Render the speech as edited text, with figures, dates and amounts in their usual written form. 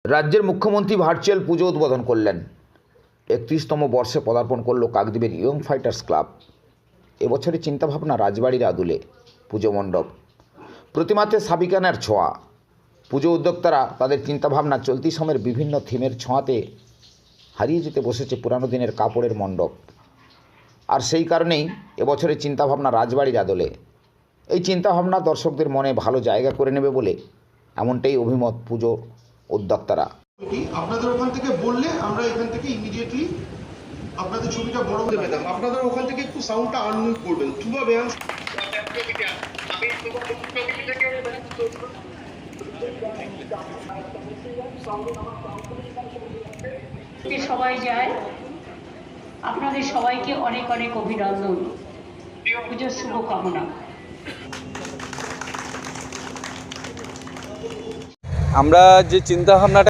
রাজ্যের মুখ্যমন্ত্রী ভার্চুয়াল পুজো উদ্বোধন করলেন। 31তম বর্ষে পদার্পণ করল কাকদ্বীপের ইয়ং ফাইটার্স ক্লাব। এবছরের চিন্তাভাবনা রাজবাড়ির আদলে পুজো মণ্ডপ, প্রতিমাতে সাবিকানার ছোঁয়া। পুজো উদ্যোক্তারা তাদের চিন্তাভাবনা চলতি সময়ের বিভিন্ন থিমের ছোঁয়াতে হারিয়ে যেতে বসেছে পুরানো দিনের কাপড়ের মণ্ডপ। আর সেই কারণেই এবছরের চিন্তাভাবনা রাজবাড়ির আদলে। এই চিন্তাভাবনা দর্শকদের মনে ভালো জায়গা করে নেবে বলে এমনটাই অভিমত পুজো উদ্যোক্তারা। আপনাদের ওখান থেকে বললে আমরা এখান থেকে ইমিডিয়েটলি আপনাদের ছবিটা বড় করে পেতাম। আপনাদের ওখান থেকে একটু সাউন্ডটা আনমিউট করবেন। তুবা বেয়ান সবাই যায়। আপনাদের সবাইকে অনেক অনেক অভিনন্দন, পুজোর শুভকামনা। আমরা যে চিন্তাভাবনাটা